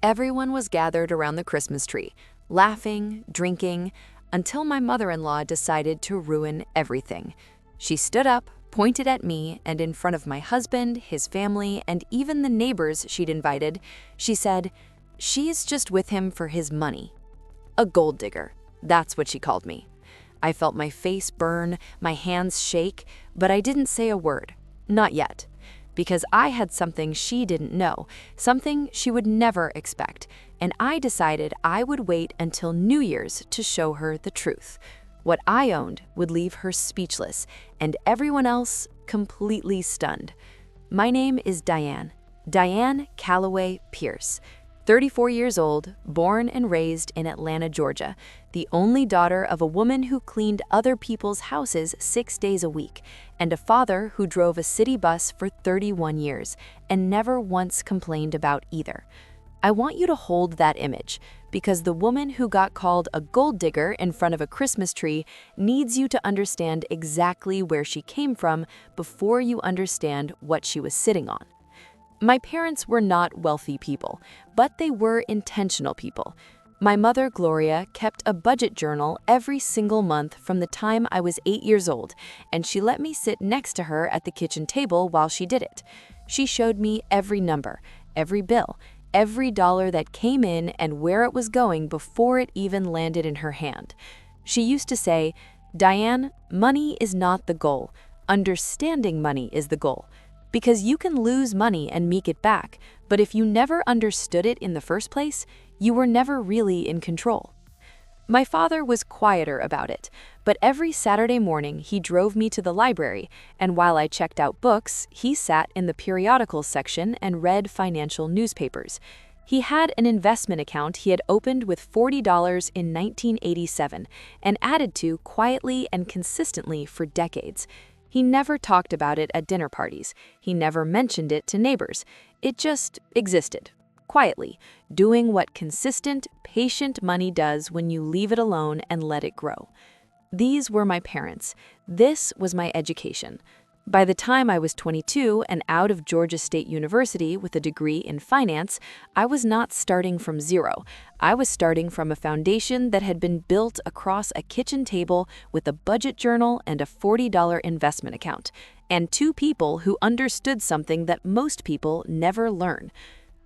Everyone was gathered around the Christmas tree, laughing, drinking, until my mother-in-law decided to ruin everything. She stood up, pointed at me, and in front of my husband, his family, and even the neighbors she'd invited, she said, "She's just with him for his money." A gold digger. That's what she called me. I felt my face burn, my hands shake, but I didn't say a word. Not yet. Because I had something she didn't know, something she would never expect, and I decided I would wait until New Year's to show her the truth. What I owned would leave her speechless, and everyone else completely stunned. My name is Diane Calloway Pierce, 34 years old, born and raised in Atlanta, Georgia, the only daughter of a woman who cleaned other people's houses 6 days a week, and a father who drove a city bus for 31 years and never once complained about either. I want you to hold that image, because the woman who got called a gold digger in front of a Christmas tree needs you to understand exactly where she came from before you understand what she was sitting on. My parents were not wealthy people, but they were intentional people. My mother, Gloria, kept a budget journal every single month from the time I was 8 years old, and she let me sit next to her at the kitchen table while she did it. She showed me every number, every bill, every dollar that came in and where it was going before it even landed in her hand. She used to say, "Diane, money is not the goal. Understanding money is the goal. Because you can lose money and make it back, but if you never understood it in the first place, you were never really in control." My father was quieter about it, but every Saturday morning he drove me to the library, and while I checked out books, he sat in the periodicals section and read financial newspapers. He had an investment account he had opened with $40 in 1987 and added to quietly and consistently for decades. He never talked about it at dinner parties. He never mentioned it to neighbors. It just existed, quietly, doing what consistent, patient money does when you leave it alone and let it grow. These were my parents. This was my education. By the time I was 22 and out of Georgia State University with a degree in finance, I was not starting from zero. I was starting from a foundation that had been built across a kitchen table with a budget journal and a $40 investment account, and two people who understood something that most people never learn.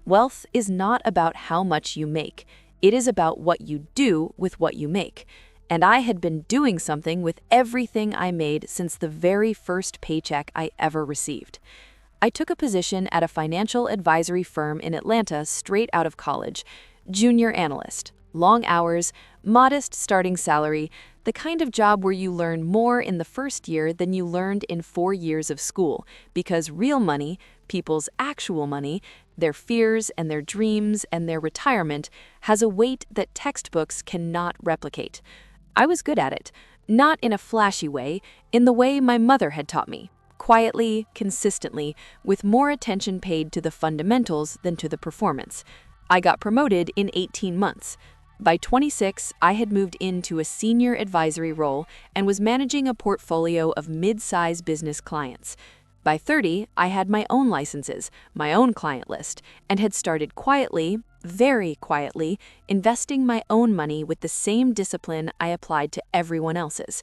Wealth is not about how much you make. It is about what you do with what you make. And I had been doing something with everything I made since the very first paycheck I ever received. I took a position at a financial advisory firm in Atlanta straight out of college, junior analyst, long hours, modest starting salary, the kind of job where you learn more in the first year than you learned in 4 years of school, because real money, people's actual money, their fears and their dreams and their retirement, has a weight that textbooks cannot replicate. I was good at it, not in a flashy way, in the way my mother had taught me, quietly, consistently, with more attention paid to the fundamentals than to the performance. I got promoted in 18 months. By 26, I had moved into a senior advisory role and was managing a portfolio of mid-size business clients. By 30, I had my own licenses, my own client list, and had started quietly, very quietly, investing my own money with the same discipline I applied to everyone else's.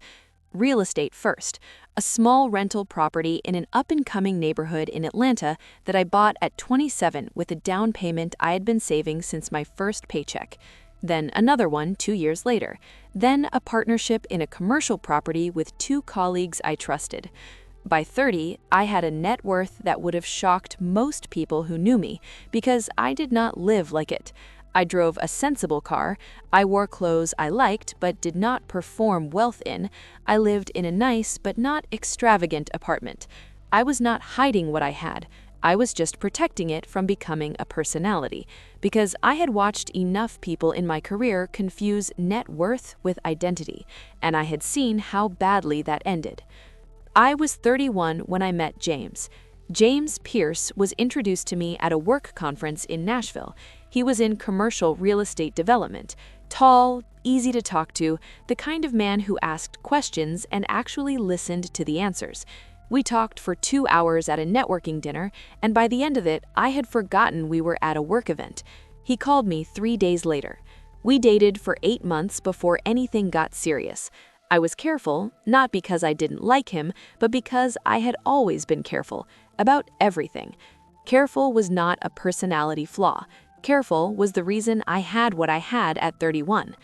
Real estate first, a small rental property in an up-and-coming neighborhood in Atlanta that I bought at 27 with a down payment I had been saving since my first paycheck. Then another one 2 years later. Then a partnership in a commercial property with 2 colleagues I trusted. By 30, I had a net worth that would have shocked most people who knew me, because I did not live like it. I drove a sensible car, I wore clothes I liked but did not perform wealth in, I lived in a nice but not extravagant apartment. I was not hiding what I had, I was just protecting it from becoming a personality, because I had watched enough people in my career confuse net worth with identity, and I had seen how badly that ended. I was 31 when I met James. James Pierce was introduced to me at a work conference in Nashville. He was in commercial real estate development, tall, easy to talk to, the kind of man who asked questions and actually listened to the answers. We talked for 2 hours at a networking dinner, and by the end of it, I had forgotten we were at a work event. He called me 3 days later. We dated for 8 months before anything got serious. I was careful, not because I didn't like him, but because I had always been careful about everything. Careful was not a personality flaw. Careful was the reason I had what I had at 31.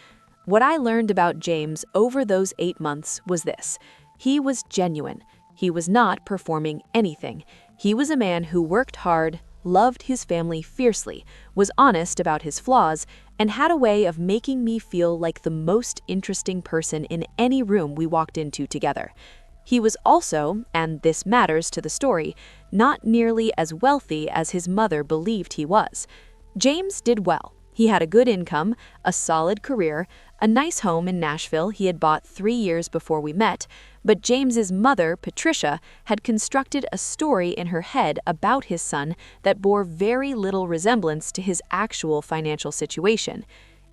What I learned about James over those 8 months was this: he was genuine. He was not performing anything. He was a man who worked hard, loved his family fiercely, was honest about his flaws, and had a way of making me feel like the most interesting person in any room we walked into together. He was also, and this matters to the story, not nearly as wealthy as his mother believed he was. James did well. He had a good income, a solid career, a nice home in Nashville he had bought 3 years before we met, but James's mother, Patricia, had constructed a story in her head about his son that bore very little resemblance to his actual financial situation.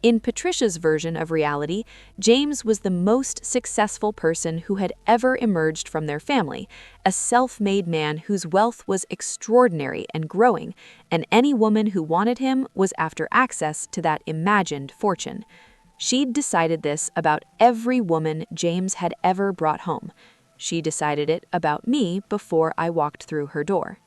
In Patricia's version of reality, James was the most successful person who had ever emerged from their family, a self-made man whose wealth was extraordinary and growing, and any woman who wanted him was after access to that imagined fortune. She'd decided this about every woman James had ever brought home. She decided it about me before I walked through her door.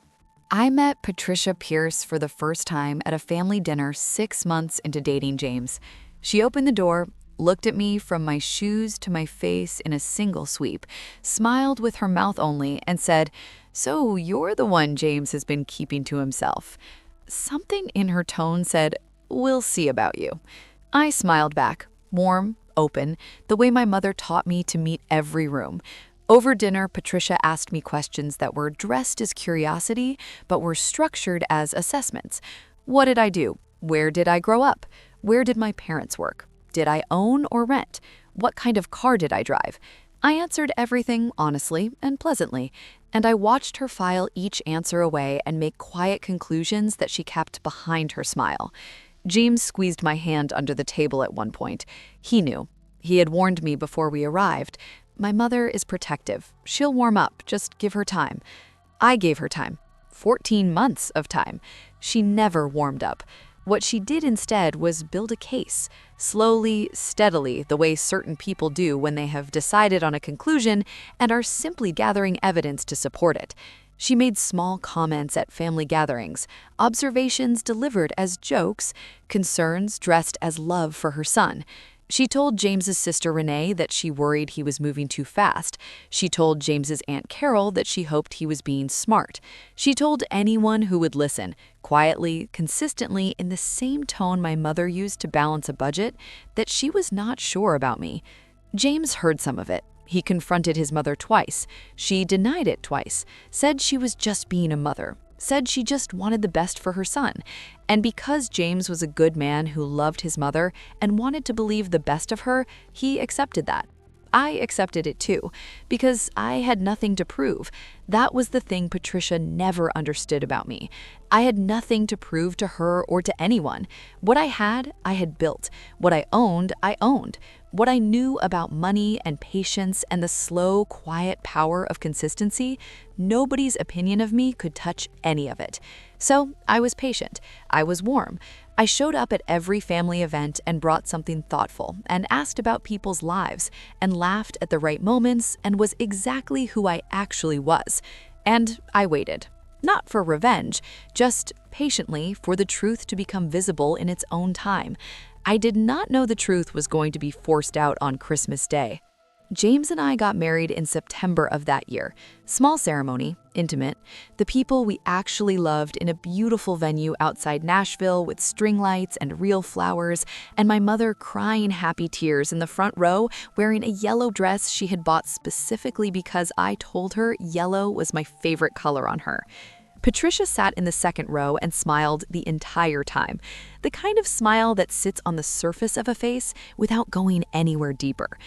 I met Patricia Pierce for the first time at a family dinner 6 months into dating James. She opened the door, looked at me from my shoes to my face in a single sweep, smiled with her mouth only, and said, "So you're the one James has been keeping to himself." Something in her tone said, "We'll see about you." I smiled back, warm, open, the way my mother taught me to meet every room. Over dinner, Patricia asked me questions that were dressed as curiosity, but were structured as assessments. What did I do? Where did I grow up? Where did my parents work? Did I own or rent? What kind of car did I drive? I answered everything honestly and pleasantly, and I watched her file each answer away and make quiet conclusions that she kept behind her smile. James squeezed my hand under the table at one point. He knew. He had warned me before we arrived. My mother is protective. She'll warm up. Just give her time. I gave her time. 14 months of time. She never warmed up. What she did instead was build a case, slowly, steadily, the way certain people do when they have decided on a conclusion and are simply gathering evidence to support it. She made small comments at family gatherings, observations delivered as jokes, concerns dressed as love for her son. She told James's sister Renee that she worried he was moving too fast. She told James's Aunt Carol that she hoped he was being smart. She told anyone who would listen, quietly, consistently, in the same tone my mother used to balance a budget, that she was not sure about me. James heard some of it. He confronted his mother twice. She denied it twice, said she was just being a mother, said she just wanted the best for her son. And because James was a good man who loved his mother and wanted to believe the best of her, he accepted that. I accepted it too, because I had nothing to prove. That was the thing Patricia never understood about me. I had nothing to prove to her or to anyone. What I had built. What I owned. What I knew about money and patience and the slow, quiet power of consistency, nobody's opinion of me could touch any of it. So I was patient. I was warm. I showed up at every family event and brought something thoughtful and asked about people's lives and laughed at the right moments and was exactly who I actually was. And I waited. Not for revenge, just patiently for the truth to become visible in its own time. I did not know the truth was going to be forced out on Christmas Day. James and I got married in September of that year. Small ceremony, intimate. The people we actually loved in a beautiful venue outside Nashville with string lights and real flowers, and my mother crying happy tears in the front row wearing a yellow dress she had bought specifically because I told her yellow was my favorite color on her. Patricia sat in the second row and smiled the entire time. The kind of smile that sits on the surface of a face without going anywhere deeper.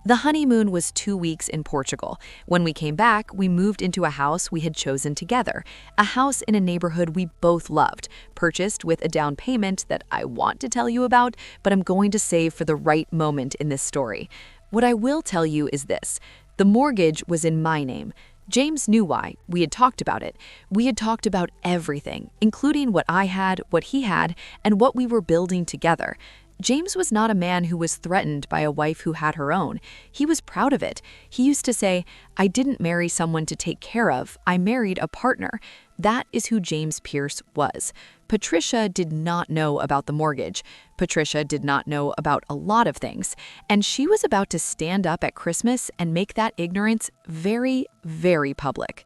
The honeymoon was 2 weeks in Portugal. When we came back, we moved into a house we had chosen together, a house in a neighborhood we both loved, purchased with a down payment that I want to tell you about, but I'm going to save for the right moment in this story. What I will tell you is this: the mortgage was in my name. James knew why. We had talked about it. We had talked about everything, including what I had, what he had, and what we were building together. James was not a man who was threatened by a wife who had her own. He was proud of it. He used to say, "I didn't marry someone to take care of. I married a partner." That is who James Pierce was. Patricia did not know about the mortgage. Patricia did not know about a lot of things. And she was about to stand up at Christmas and make that ignorance very, very public.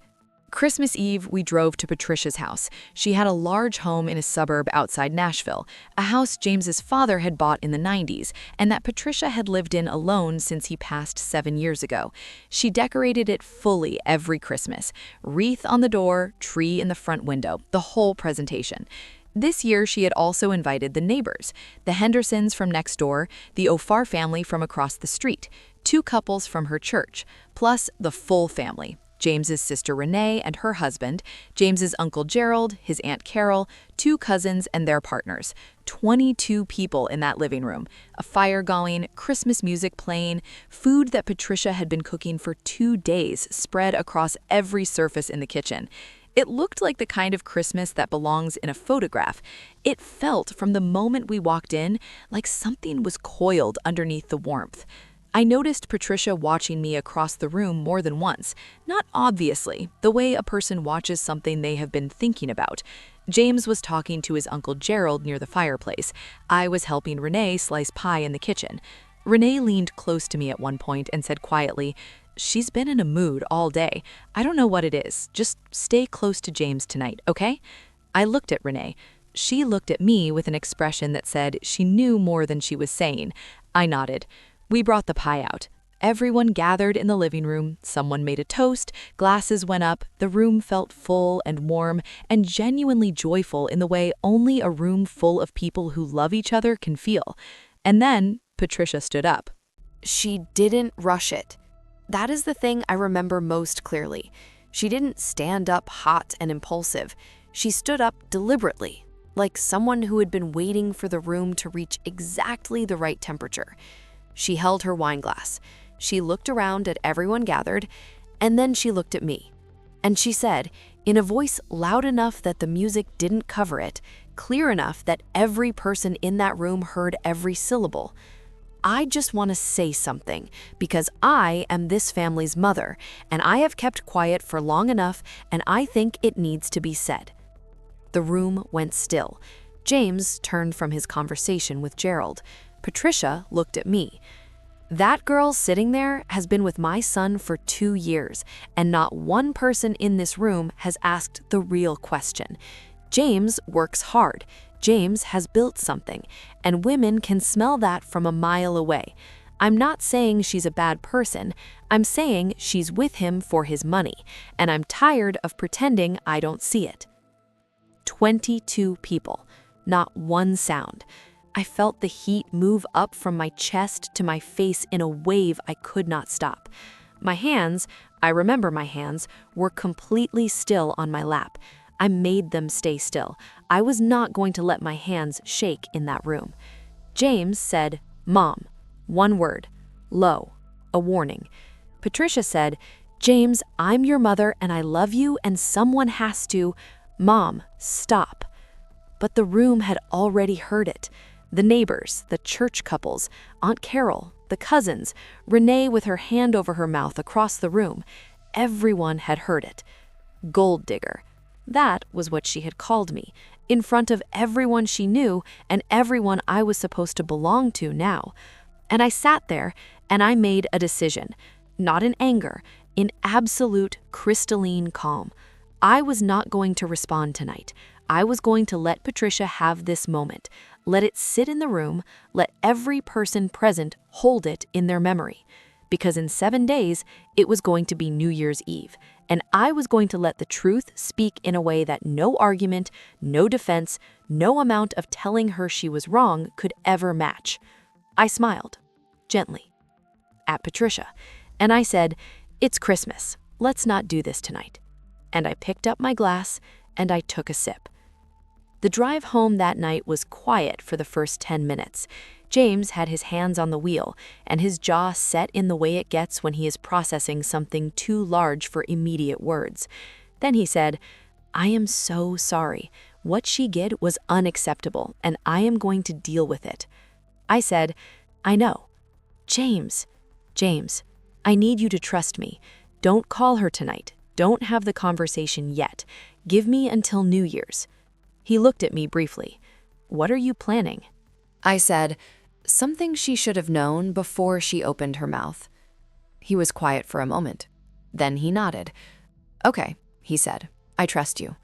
Christmas Eve, we drove to Patricia's house. She had a large home in a suburb outside Nashville, a house James's father had bought in the 90s, and that Patricia had lived in alone since he passed 7 years ago. She decorated it fully every Christmas. Wreath on the door, tree in the front window, the whole presentation. This year, she had also invited the neighbors, the Hendersons from next door, the O'Far family from across the street, 2 couples from her church, plus the full family. James's sister Renee and her husband, James's uncle Gerald, his aunt Carol, 2 cousins and their partners. 22 people in that living room. A fire going, Christmas music playing, food that Patricia had been cooking for 2 days spread across every surface in the kitchen. It looked like the kind of Christmas that belongs in a photograph. It felt, from the moment we walked in, like something was coiled underneath the warmth. I noticed Patricia watching me across the room more than once, not obviously, the way a person watches something they have been thinking about. James was talking to his uncle Gerald near the fireplace. I was helping Renee slice pie in the kitchen. Renee leaned close to me at one point and said quietly, "She's been in a mood all day. I don't know what it is. Just stay close to James tonight, okay?" I looked at Renee. She looked at me with an expression that said she knew more than she was saying. I nodded. We brought the pie out. Everyone gathered in the living room. Someone made a toast, glasses went up, the room felt full and warm and genuinely joyful in the way only a room full of people who love each other can feel. And then Patricia stood up. She didn't rush it. That is the thing I remember most clearly. She didn't stand up hot and impulsive. She stood up deliberately, like someone who had been waiting for the room to reach exactly the right temperature. She held her wine glass. She looked around at everyone gathered, and then she looked at me. And she said, in a voice loud enough that the music didn't cover it, clear enough that every person in that room heard every syllable, "I just want to say something, because I am this family's mother, and I have kept quiet for long enough, and I think it needs to be said." The room went still. James turned from his conversation with Gerald. Patricia looked at me. "That girl sitting there has been with my son for 2 years, and not one person in this room has asked the real question. James works hard. James has built something, and women can smell that from a mile away. I'm not saying she's a bad person. I'm saying she's with him for his money, and I'm tired of pretending I don't see it." 22 people, not one sound. I felt the heat move up from my chest to my face in a wave I could not stop. My hands, I remember my hands, were completely still on my lap. I made them stay still. I was not going to let my hands shake in that room. James said, "Mom." One word. Low. A warning. Patricia said, "James, I'm your mother and I love you and someone has to." "Mom, stop." But the room had already heard it. The neighbors, the church couples, Aunt Carol, the cousins, Renee with her hand over her mouth across the room. Everyone had heard it. Gold digger. That was what she had called me, in front of everyone she knew and everyone I was supposed to belong to now. And I sat there and I made a decision, not in anger, in absolute crystalline calm. I was not going to respond tonight. I was going to let Patricia have this moment, let it sit in the room, let every person present hold it in their memory. Because in 7 days, it was going to be New Year's Eve, and I was going to let the truth speak in a way that no argument, no defense, no amount of telling her she was wrong could ever match. I smiled, gently, at Patricia, and I said, "It's Christmas. Let's not do this tonight." And I picked up my glass and I took a sip. The drive home that night was quiet for the first 10 minutes. James had his hands on the wheel, and his jaw set in the way it gets when he is processing something too large for immediate words. Then he said, "I am so sorry. What she did was unacceptable, and I am going to deal with it." I said, "I know." James, James, I need you to trust me. Don't call her tonight. Don't have the conversation yet. Give me until New Year's. He looked at me briefly. "What are you planning?" I said, something she should have known before she opened her mouth. He was quiet for a moment. Then he nodded. "Okay," he said, "I trust you."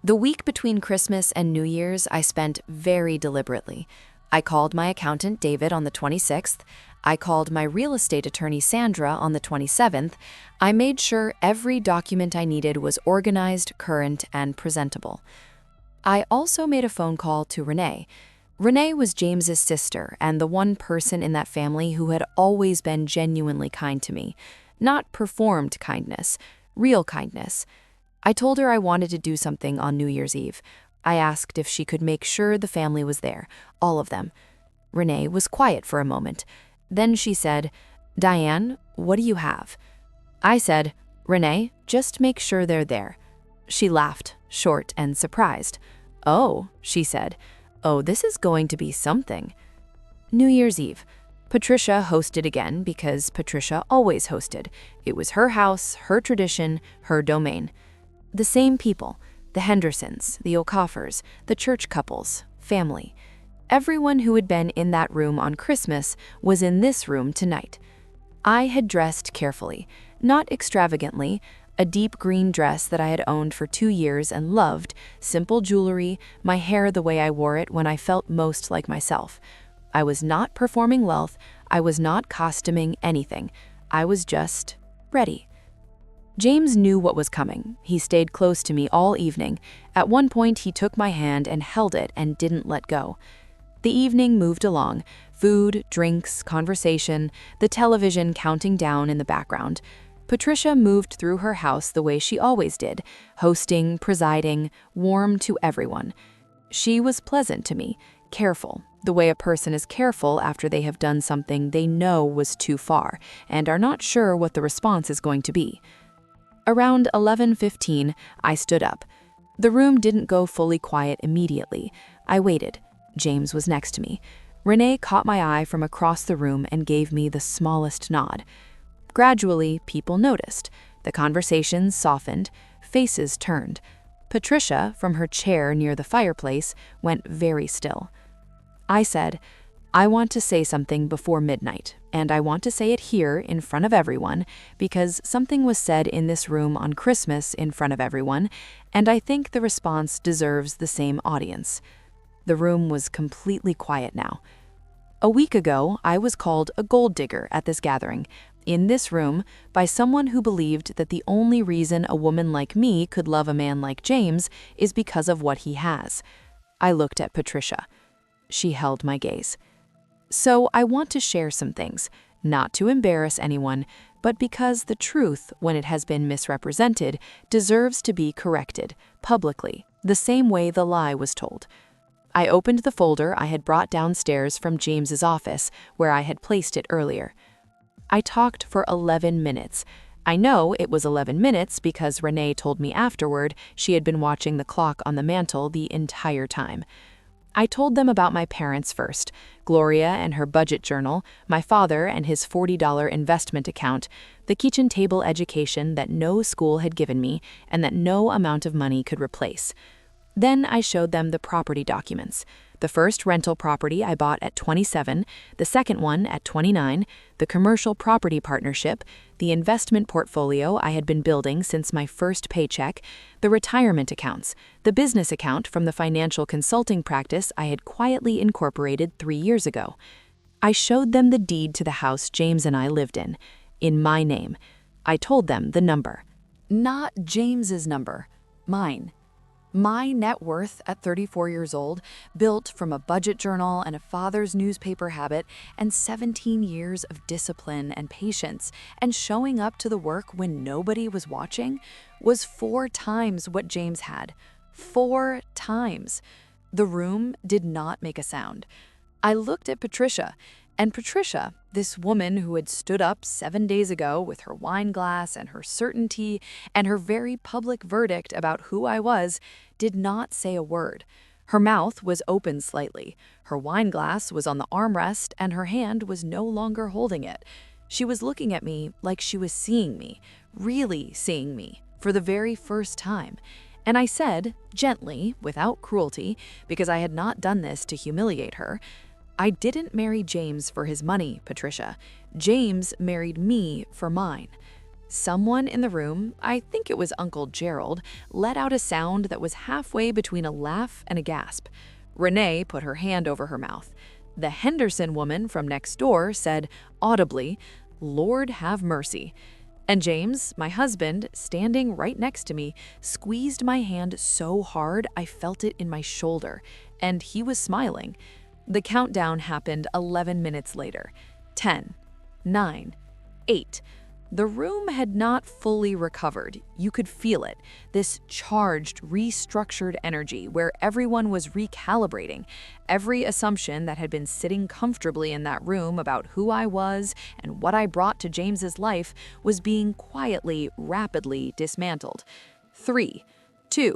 The week between Christmas and New Year's I spent very deliberately. I called my accountant David on the 26th. I called my real estate attorney Sandra on the 27th. I made sure every document I needed was organized, current, and presentable. I also made a phone call to Renee. Renee was James's sister and the one person in that family who had always been genuinely kind to me. Not performed kindness, real kindness. I told her I wanted to do something on New Year's Eve. I asked if she could make sure the family was there, all of them. Renee was quiet for a moment. Then she said, "Diane, what do you have?" I said, "Renee, just make sure they're there." She laughed, short and surprised. "Oh," she said. "Oh, this is going to be something." New Year's Eve. Patricia hosted again because Patricia always hosted. It was her house, her tradition, her domain. The same people, the Hendersons, the O'Coffers, the church couples, family. Everyone who had been in that room on Christmas was in this room tonight. I had dressed carefully, not extravagantly, a deep green dress that I had owned for 2 years and loved, simple jewelry, my hair the way I wore it when I felt most like myself. I was not performing wealth, I was not costuming anything. I was just ready. James knew what was coming. He stayed close to me all evening. At one point, he took my hand and held it and didn't let go. The evening moved along. Food, drinks, conversation, the television counting down in the background. Patricia moved through her house the way she always did, hosting, presiding, warm to everyone. She was pleasant to me, careful, the way a person is careful after they have done something they know was too far and are not sure what the response is going to be. Around 11:15, I stood up. The room didn't go fully quiet immediately. I waited. James was next to me. Renee caught my eye from across the room and gave me the smallest nod. Gradually, people noticed. The conversation softened, faces turned. Patricia, from her chair near the fireplace, went very still. I said, "I want to say something before midnight, and I want to say it here in front of everyone because something was said in this room on Christmas in front of everyone, and I think the response deserves the same audience." The room was completely quiet now. A week ago, I was called a gold digger at this gathering, in this room, by someone who believed that the only reason a woman like me could love a man like James is because of what he has. I looked at Patricia. She held my gaze. So I want to share some things, not to embarrass anyone, but because the truth, when it has been misrepresented, deserves to be corrected, publicly, the same way the lie was told. I opened the folder I had brought downstairs from James's office, where I had placed it earlier. I talked for 11 minutes. I know it was 11 minutes because Renee told me afterward she had been watching the clock on the mantel the entire time. I told them about my parents first, Gloria and her budget journal, my father and his $40 investment account, the kitchen table education that no school had given me and that no amount of money could replace. Then I showed them the property documents. The first rental property I bought at 27, the second one at 29, the commercial property partnership, the investment portfolio I had been building since my first paycheck, the retirement accounts, the business account from the financial consulting practice I had quietly incorporated 3 years ago. I showed them the deed to the house James and I lived in my name. I told them the number. Not James's number, mine. My net worth at 34 years old, built from a budget journal and a father's newspaper habit and 17 years of discipline and patience and showing up to the work when nobody was watching, was 4 times what James had. 4 times. The room did not make a sound. I looked at Patricia, and Patricia, this woman who had stood up 7 days ago with her wine glass and her certainty and her very public verdict about who I was, did not say a word. Her mouth was open slightly, her wine glass was on the armrest, and her hand was no longer holding it. She was looking at me like she was seeing me, really seeing me, for the very first time. And I said, gently, without cruelty, because I had not done this to humiliate her, I didn't marry James for his money, Patricia. James married me for mine. Someone in the room, I think it was Uncle Gerald, let out a sound that was halfway between a laugh and a gasp. Renee put her hand over her mouth. The Henderson woman from next door said, audibly, "Lord have mercy." And James, my husband, standing right next to me, squeezed my hand so hard I felt it in my shoulder, and he was smiling. The countdown happened 11 minutes later. 10, 9, 8. The room had not fully recovered. You could feel it, this charged, restructured energy where everyone was recalibrating. Every assumption that had been sitting comfortably in that room about who I was and what I brought to James's life was being quietly, rapidly dismantled. 3, 2,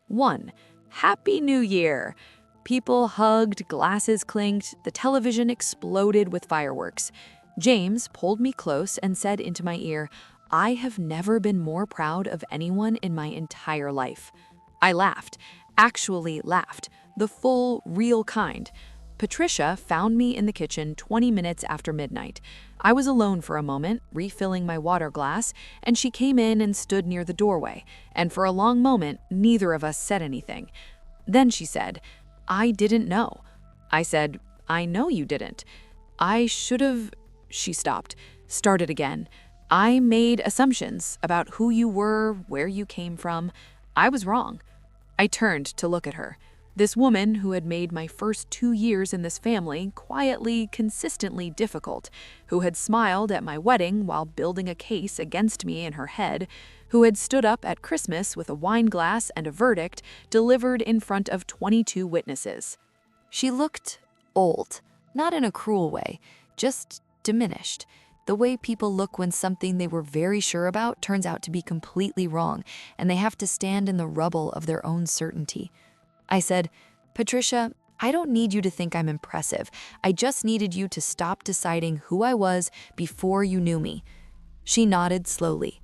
1. Happy New Year! People hugged, glasses clinked, the television exploded with fireworks. James pulled me close and said into my ear, "I have never been more proud of anyone in my entire life." I laughed, actually laughed, the full, real kind. Patricia found me in the kitchen 20 minutes after midnight. I was alone for a moment, refilling my water glass, and she came in and stood near the doorway, and for a long moment, neither of us said anything. Then she said, "I didn't know." I said, "I know you didn't. I should have—" She stopped, started again. "I made assumptions about who you were, where you came from. I was wrong." I turned to look at her. This woman who had made my first 2 years in this family quietly, consistently difficult, who had smiled at my wedding while building a case against me in her head, who had stood up at Christmas with a wine glass and a verdict delivered in front of 22 witnesses. She looked old, not in a cruel way, just diminished. The way people look when something they were very sure about turns out to be completely wrong, and they have to stand in the rubble of their own certainty. I said, "Patricia, I don't need you to think I'm impressive. I just needed you to stop deciding who I was before you knew me." She nodded slowly.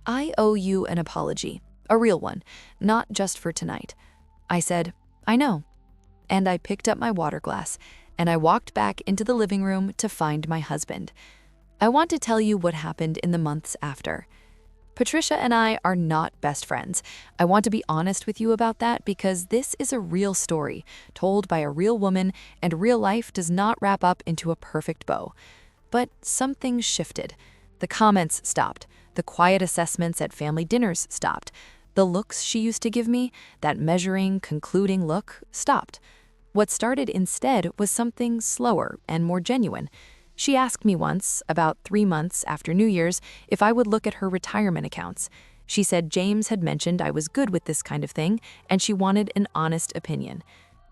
"I owe you an apology, a real one, not just for tonight." I said, "I know." And I picked up my water glass, and I walked back into the living room to find my husband. I want to tell you what happened in the months after. Patricia and I are not best friends. I want to be honest with you about that because this is a real story, told by a real woman, and real life does not wrap up into a perfect bow. But something shifted. The comments stopped. The quiet assessments at family dinners stopped. The looks she used to give me, that measuring, concluding look, stopped. What started instead was something slower and more genuine. She asked me once, about 3 months after New Year's, if I would look at her retirement accounts. She said James had mentioned I was good with this kind of thing, and she wanted an honest opinion.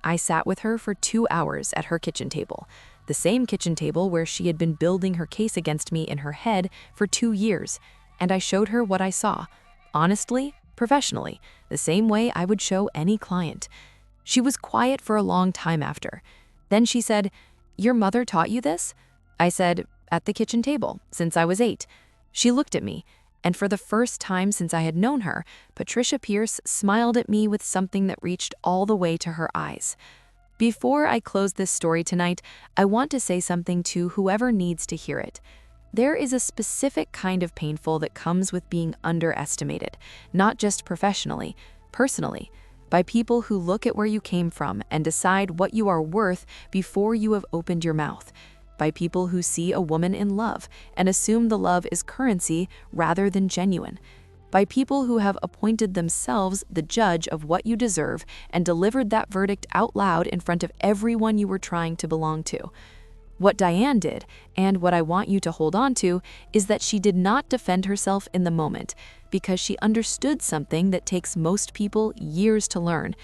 I sat with her for 2 hours at her kitchen table, the same kitchen table where she had been building her case against me in her head for 2 years, and I showed her what I saw, honestly, professionally, the same way I would show any client. She was quiet for a long time after. Then she said, "Your mother taught you this?" I said, "At the kitchen table, since I was 8. She looked at me, and for the first time since I had known her, Patricia Pierce smiled at me with something that reached all the way to her eyes. Before I close this story tonight, I want to say something to whoever needs to hear it. There is a specific kind of painful that comes with being underestimated, not just professionally, personally, by people who look at where you came from and decide what you are worth before you have opened your mouth, by people who see a woman in love and assume the love is currency rather than genuine, by people who have appointed themselves the judge of what you deserve and delivered that verdict out loud in front of everyone you were trying to belong to. What Diane did, and what I want you to hold on to, is that she did not defend herself in the moment, because she understood something that takes most people years to learn.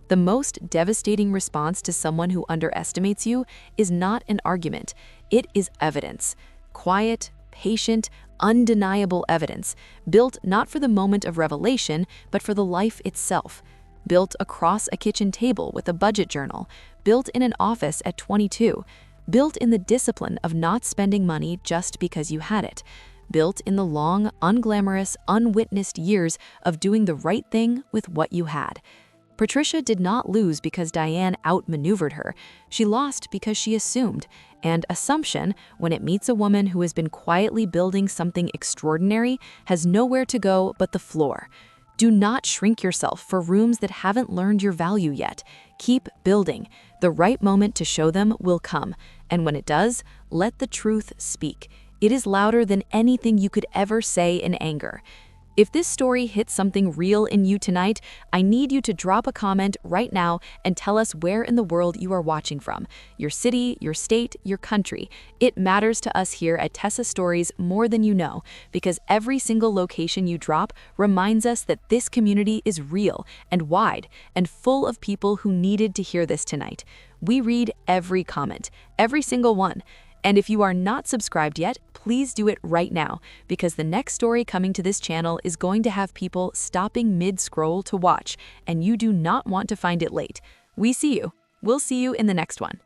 The most devastating response to someone who underestimates you is not an argument, it is evidence. Quiet, patient, undeniable evidence, built not for the moment of revelation, but for the life itself. Built across a kitchen table with a budget journal, built in an office at 22, built in the discipline of not spending money just because you had it, built in the long, unglamorous, unwitnessed years of doing the right thing with what you had. Patricia did not lose because Diane outmaneuvered her. She lost because she assumed. And assumption, when it meets a woman who has been quietly building something extraordinary, has nowhere to go but the floor. Do not shrink yourself for rooms that haven't learned your value yet. Keep building. The right moment to show them will come. And when it does, let the truth speak. It is louder than anything you could ever say in anger. If this story hits something real in you tonight, I need you to drop a comment right now and tell us where in the world you are watching from. Your city, your state, your country. It matters to us here at Tessa Stories more than you know, because every single location you drop reminds us that this community is real and wide and full of people who needed to hear this tonight. We read every comment, every single one. And if you are not subscribed yet, please do it right now, because the next story coming to this channel is going to have people stopping mid-scroll to watch, and you do not want to find it late. We'll see you in the next one.